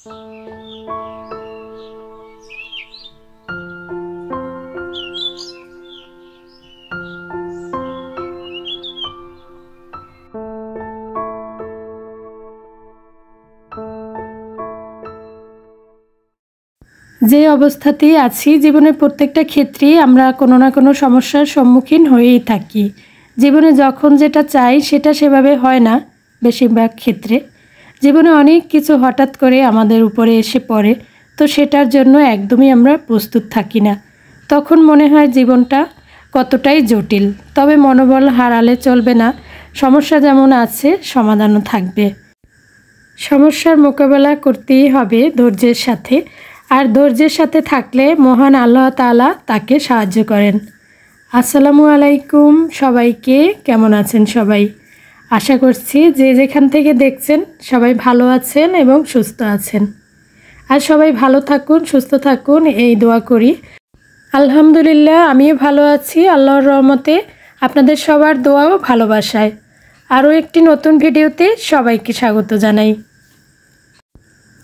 যে অবস্থাতেই আছি জীবনের প্রত্যেকটা ক্ষেত্রেই আমরা কোনো না কোনো সমস্যার সম্মুখীন হয়েই থাকি। জীবনে যখন যেটা চাই সেটা সেভাবে হয় না। বেশিরভাগ ক্ষেত্রে জীবনে অনেক কিছু হঠাৎ করে আমাদের উপরে এসে পড়ে, তো সেটার জন্য একদমই আমরা প্রস্তুত থাকি না। তখন মনে হয় জীবনটা কতটাই জটিল। তবে মনোবল হারালে চলবে না। সমস্যা যেমন আছে সমাধানও থাকবে। সমস্যার মোকাবেলা করতেই হবে ধৈর্যের সাথে, আর ধৈর্যের সাথে থাকলে মহান আল্লাহ তাআলা তাকে সাহায্য করেন। আসসালামু আলাইকুম সবাইকে, কেমন আছেন সবাই? আশা করছি যে যেখান থেকে দেখছেন সবাই ভালো আছেন এবং সুস্থ আছেন। আর সবাই ভালো থাকুন, সুস্থ থাকুন এই দোয়া করি। আলহামদুলিল্লাহ আমিও ভালো আছি আল্লাহর রহমতে, আপনাদের সবার দোয়া ও ভালোবাসায়। আরও একটি নতুন ভিডিওতে সবাইকে স্বাগত জানাই।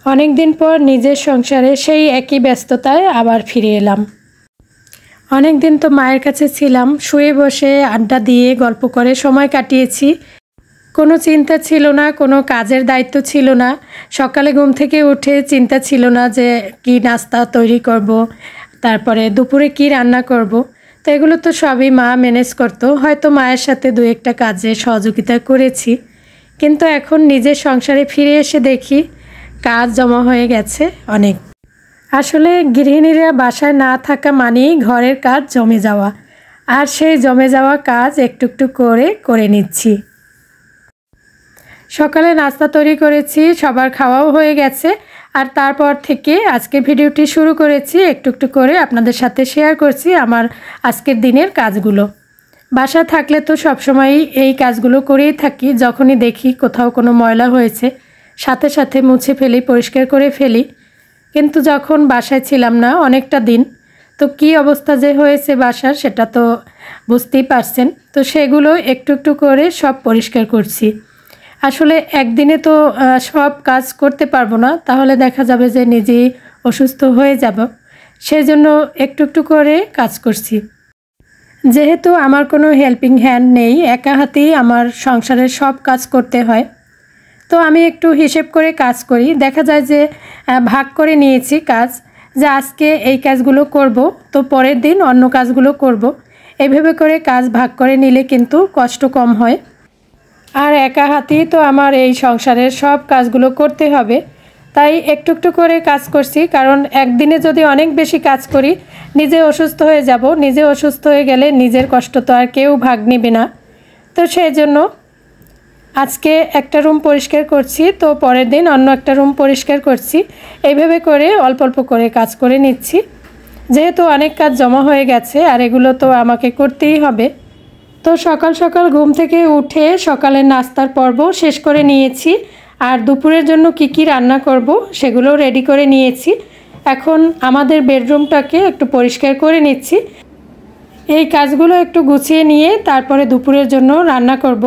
অনেক দিন পর নিজের সংসারে সেই একই ব্যস্ততায় আবার ফিরে এলাম। অনেক দিন তো মায়ের কাছে ছিলাম, শুয়ে বসে আড্ডা দিয়ে গল্প করে সময় কাটিয়েছি। কোনো চিন্তা ছিল না, কোনো কাজের দায়িত্ব ছিল না। সকালে ঘুম থেকে উঠে চিন্তা ছিল না যে কি নাস্তা তৈরি করব, তারপরে দুপুরে কি রান্না করব। তো এগুলো তো সবই মা ম্যানেজ করতো। হয়তো মায়ের সাথে দু একটা কাজে সহযোগিতা করেছি, কিন্তু এখন নিজের সংসারে ফিরে এসে দেখি কাজ জমা হয়ে গেছে অনেক। আসলে গৃহিণীরা বাসায় না থাকা মানেই ঘরের কাজ জমে যাওয়া, আর সেই জমে যাওয়া কাজ একটু একটু করে নিচ্ছি। সকালে নাস্তা তৈরি করেছি, সবার খাওয়াও হয়ে গেছে। আর তারপর থেকে আজকে ভিডিওটি শুরু করেছি, একটু একটু করে আপনাদের সাথে শেয়ার করছি আমার আজকের দিনের কাজগুলো। বাসা থাকলে তো সবসময়ই এই কাজগুলো করেই থাকি। যখনই দেখি কোথাও কোনো ময়লা হয়েছে সাথে সাথে মুছে ফেলি, পরিষ্কার করে ফেলি। কিন্তু যখন বাসায় ছিলাম না অনেকটা দিন, তো কী অবস্থা যে হয়েছে বাসার সেটা তো বুঝতেই পারছেন। তো সেগুলো একটু একটু করে সব পরিষ্কার করছি। আসলে একদিনে তো সব কাজ করতে পারবো না, তাহলে দেখা যাবে যে নিজেই অসুস্থ হয়ে যাব। সেই জন্য একটু একটু করে কাজ করছি। যেহেতু আমার কোনো হেল্পিং হ্যান্ড নেই, একা হাতেই আমার সংসারের সব কাজ করতে হয়, তো আমি একটু হিসেব করে কাজ করি। দেখা যায় যে ভাগ করে নিয়েছি কাজ, যে আজকে এই কাজগুলো করব, তো পরের দিন অন্য কাজগুলো করব। এভাবে করে কাজ ভাগ করে নিলে কিন্তু কষ্ট কম হয়। আর একা হাতেই তো আমার এই সংসারের সব কাজগুলো করতে হবে, তাই একটু একটু করে কাজ করছি। কারণ একদিনে যদি অনেক বেশি কাজ করি নিজে অসুস্থ হয়ে যাব। নিজে অসুস্থ হয়ে গেলে নিজের কষ্ট তো আর কেউ ভাগ নেবে না। তো সেই জন্য আজকে একটা রুম পরিষ্কার করছি, তো পরের দিন অন্য একটা রুম পরিষ্কার করছি। এইভাবে করে অল্প অল্প করে কাজ করে নিচ্ছি, যেহেতু অনেক কাজ জমা হয়ে গেছে আর এগুলো তো আমাকে করতেই হবে। তো সকাল সকাল ঘুম থেকে উঠে সকালের নাস্তার পর্ব শেষ করে নিয়েছি, আর দুপুরের জন্য কি কি রান্না করব সেগুলো রেডি করে নিয়েছি। এখন আমাদের বেডরুমটাকে একটু পরিষ্কার করে নিচ্ছি। এই কাজগুলো একটু গুছিয়ে নিয়ে তারপরে দুপুরের জন্য রান্না করব।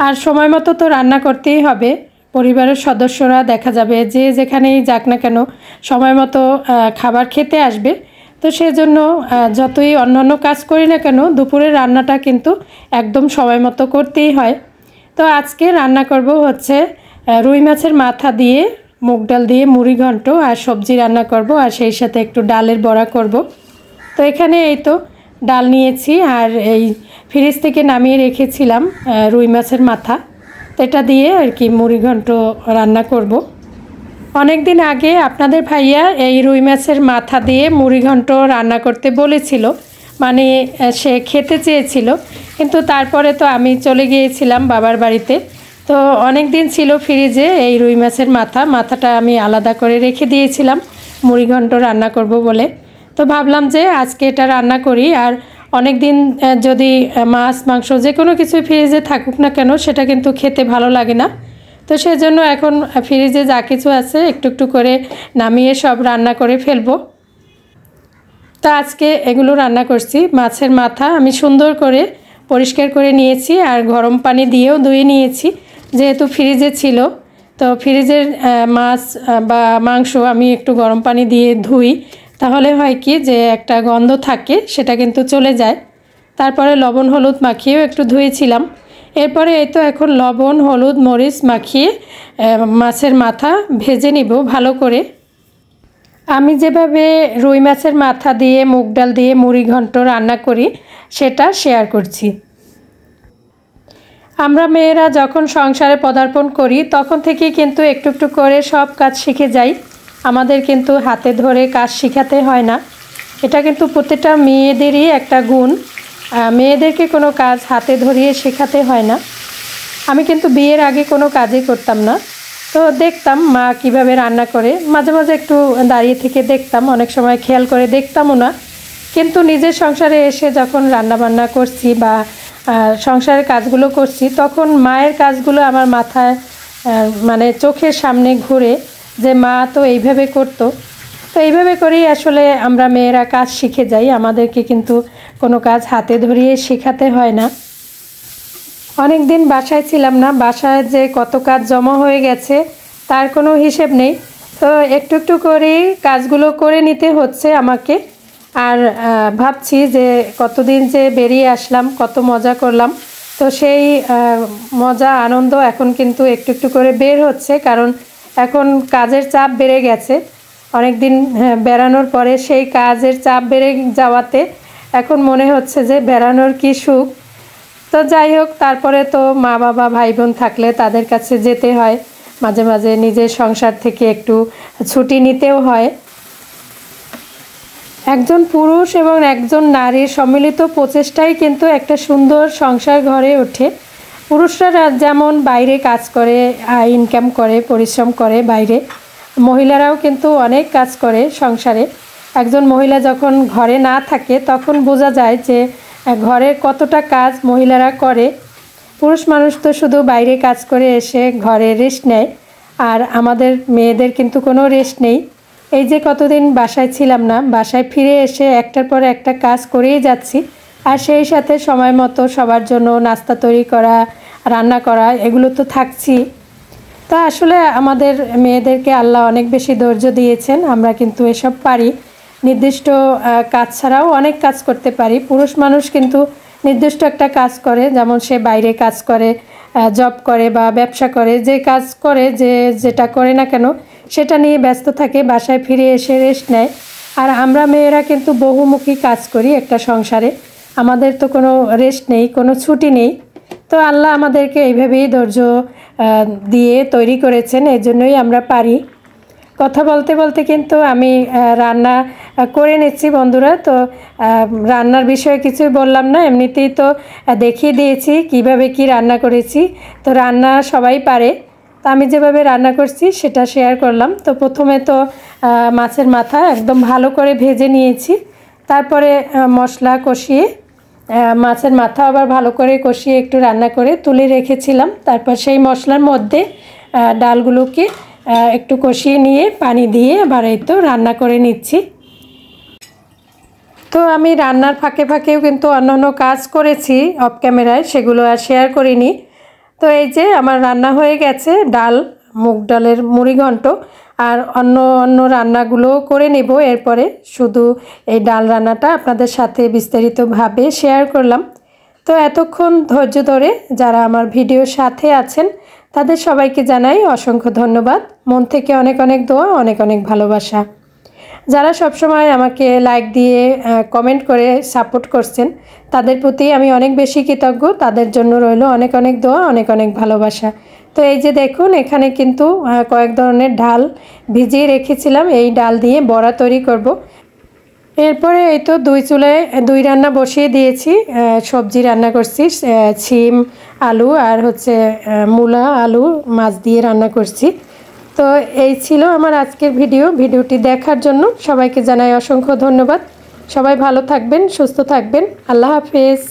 আর সময় মতো তো রান্না করতেই হবে। পরিবারের সদস্যরা দেখা যাবে যে যেখানেই যাক না কেন সময় মতো খাবার খেতে আসবে। তো সেজন্য যতই অন্যান্য কাজ করি না কেন দুপুরের রান্নাটা কিন্তু একদম সময় মতো করতেই হয়। তো আজকে রান্না করব হচ্ছে রুই মাছের মাথা দিয়ে মুগ ডাল দিয়ে মুড়ি ঘন্ট আর সবজি রান্না করব, আর সেই সাথে একটু ডালের বড়া করব। তো এখানে এই তো ডাল নিয়েছি, আর এই ফ্রিজ থেকে নামিয়ে রেখেছিলাম রুই মাছের মাথা, তো এটা দিয়ে আর কি মুড়ি ঘন্ট রান্না করব। অনেক দিন আগে আপনাদের ভাইয়া এই রুই মাছের মাথা দিয়ে মুড়ি ঘন্ট রান্না করতে বলেছিল, মানে সে খেতে চেয়েছিল, কিন্তু তারপরে তো আমি চলে গিয়েছিলাম বাবার বাড়িতে। তো অনেক দিন ছিল ফ্রিজে এই রুই মাছের মাথাটা আমি আলাদা করে রেখে দিয়েছিলাম মুড়ি ঘন্ট রান্না করব বলে। তো ভাবলাম যে আজকে এটা রান্না করি। আর অনেক দিন যদি মাছ মাংস যে কোনো কিছু ফ্রিজে থাকুক না কেন সেটা কিন্তু খেতে ভালো লাগে না। তো সেজন্য এখন ফ্রিজে যা কিছু আছে একটু একটু করে নামিয়ে সব রান্না করে ফেলবো। তো আজকে এগুলো রান্না করছি। মাছের মাথা আমি সুন্দর করে পরিষ্কার করে নিয়েছি, আর গরম পানি দিয়েও ধুয়ে নিয়েছি যেহেতু ফ্রিজে ছিল। তো ফ্রিজের মাছ বা মাংস আমি একটু গরম পানি দিয়ে ধুই, তাহলে হয় কি যে একটা গন্ধ থাকে সেটা কিন্তু চলে যায়। তারপরে লবণ হলুদ মাখিয়েও একটু ধুয়েছিলাম। এরপরে এই তো এখন লবণ হলুদ মরিচ মাখিয়ে মাছের মাথা ভেজে নিব ভালো করে। আমি যেভাবে রুই মাছের মাথা দিয়ে মুগ ডাল দিয়ে মুড়ি ঘন্ট রান্না করি সেটা শেয়ার করছি। আমরা মেয়েরা যখন সংসারে পদার্পণ করি তখন থেকেই কিন্তু একটু একটু করে সব কাজ শিখে যাই। আমাদের কিন্তু হাতে ধরে কাজ শেখাতে হয় না। এটা কিন্তু প্রত্যেকটা মেয়েদেরই একটা গুণ। মেয়েদেরকে কোনো কাজ হাতে ধরিয়ে শেখাতে হয় না। আমি কিন্তু বিয়ের আগে কোনো কাজই করতাম না, তো দেখতাম মা কিভাবে রান্না করে, মাঝে মাঝে একটু দাঁড়িয়ে থেকে দেখতাম, অনেক সময় খেয়াল করে দেখতামও না। কিন্তু নিজের সংসারে এসে যখন রান্না বান্না করছি বা সংসারের কাজগুলো করছি, তখন মায়ের কাজগুলো আমার মাথায় মানে চোখের সামনে ঘুরে যে মা তো এইভাবে করতো। তো এইভাবে করেই আসলে আমরা মেয়েরা কাজ শিখে যাই। আমাদেরকে কিন্তু কোনো কাজ হাতে ধরিয়ে শেখাতে হয় না। অনেক দিন বাসায় ছিলাম না, বাসায় যে কত কাজ জমা হয়ে গেছে তার কোনো হিসেব নেই। তো একটু একটু করেই কাজগুলো করে নিতে হচ্ছে আমাকে। আর ভাবছি যে কতদিন যে বেরিয়ে আসলাম, কত মজা করলাম। তো সেই মজা আনন্দ এখন কিন্তু একটু একটু করে বের হচ্ছে, কারণ এখন কাজের চাপ বেড়ে গেছে। অনেক দিন বেড়ানোর পরে সেই কাজের চাপ বেড়ে যাওয়াতে এখন মনে হচ্ছে যে বেড়ানোর কী সুখ। তো যাই হোক, তারপরে তো মা বাবা ভাই বোন থাকলে তাদের কাছে যেতে হয়, মাঝে মাঝে নিজের সংসার থেকে একটু ছুটি নিতেও হয়। একজন পুরুষ এবং একজন নারীর সম্মিলিত প্রচেষ্টাই কিন্তু একটা সুন্দর সংসার গড়ে ওঠে। পুরুষরা যেমন বাইরে কাজ করে, ইনকাম করে, পরিশ্রম করে বাইরে, মহিলারাও কিন্তু অনেক কাজ করে সংসারে। একজন মহিলা যখন ঘরে না থাকে তখন বোঝা যায় যে ঘরের কতটা কাজ মহিলারা করে। পুরুষ মানুষ তো শুধু বাইরে কাজ করে এসে ঘরে রেস্ট নেয়, আর আমাদের মেয়েদের কিন্তু কোনো রেস্ট নেই। এই যে কতদিন বাসায় ছিলাম না, বাসায় ফিরে এসে একটার পর একটা কাজ করেই যাচ্ছি, আর সেই সাথে সময় মতো সবার জন্য নাস্তা তৈরি করা, রান্না করা, এগুলো তো থাকছি। তা আসলে আমাদের মেয়েদেরকে আল্লাহ অনেক বেশি ধৈর্য দিয়েছেন। আমরা কিন্তু এসব পারি, নির্দিষ্ট কাজ ছাড়াও অনেক কাজ করতে পারি। পুরুষ মানুষ কিন্তু নির্দিষ্ট একটা কাজ করে, যেমন সে বাইরে কাজ করে, জব করে বা ব্যবসা করে, যে কাজ করে, যেটা করে না কেন সেটা নিয়ে ব্যস্ত থাকে, বাসায় ফিরে এসে রেস্ট নেয়। আর আমরা মেয়েরা কিন্তু বহুমুখী কাজ করি একটা সংসারে, আমাদের তো কোনো রেস্ট নেই, কোনো ছুটি নেই। তো আল্লাহ আমাদেরকে এইভাবেই ধৈর্য দিয়ে তৈরি করেছেন, এই জন্যই আমরা পারি। কথা বলতে বলতে কিন্তু আমি রান্না করে নিচ্ছি বন্ধুরা। তো রান্নার বিষয়ে কিছুই বললাম না, এমনিতেই তো দেখিয়ে দিয়েছি কিভাবে কি রান্না করেছি। তো রান্না সবাই পারে, তো আমি যেভাবে রান্না করছি সেটা শেয়ার করলাম। তো প্রথমে তো মাছের মাথা একদম ভালো করে ভেজে নিয়েছি, তারপরে মশলা কষিয়ে মাছের মাথা আবার ভালো করে কষিয়ে একটু রান্না করে তুলে রেখেছিলাম। তারপর সেই মশলার মধ্যে ডালগুলোকে একটু কষিয়ে নিয়ে পানি দিয়ে আবার এই তো রান্না করে নিচ্ছি। তো আমি রান্নার ফাঁকে ফাঁকেও কিন্তু অন্যান্য কাজ করেছি অফ ক্যামেরায়, সেগুলো আর শেয়ার করিনি। তো এই যে আমার রান্না হয়ে গেছে, ডাল, মুগ ডালের মুড়ি ঘন্ট, আর অন্য রান্নাগুলো করে নেব এরপরে। শুধু এই ডাল রান্নাটা আপনাদের সাথে বিস্তারিতভাবে শেয়ার করলাম। তো এতক্ষণ ধৈর্য ধরে যারা আমার ভিডিওর সাথে আছেন তাদের সবাইকে জানাই অসংখ্য ধন্যবাদ। মন থেকে অনেক অনেক দোয়া, অনেক অনেক ভালোবাসা। যারা সবসময় আমাকে লাইক দিয়ে কমেন্ট করে সাপোর্ট করছেন তাদের প্রতি আমি অনেক বেশি কৃতজ্ঞ। তাদের জন্য রইল অনেক অনেক দোয়া, অনেক অনেক ভালোবাসা। তো এই যে দেখুন, এখানে কিন্তু কয়েক ধরনের ডাল ভিজিয়ে রেখেছিলাম, এই ডাল দিয়ে বড়া তৈরি করব। এরপরে এই তো দুই চুলায় দুই রান্না বসিয়ে দিয়েছি। সবজি রান্না করছি, শিম আলু আর হচ্ছে মূলা আলু মাছ দিয়ে রান্না করছি। তো এই ছিল আমার আজকের ভিডিওটি দেখার জন্য সবাইকে জানাই অসংখ্য ধন্যবাদ। সবাই ভালো থাকবেন, সুস্থ থাকবেন। আল্লাহ হাফেজ।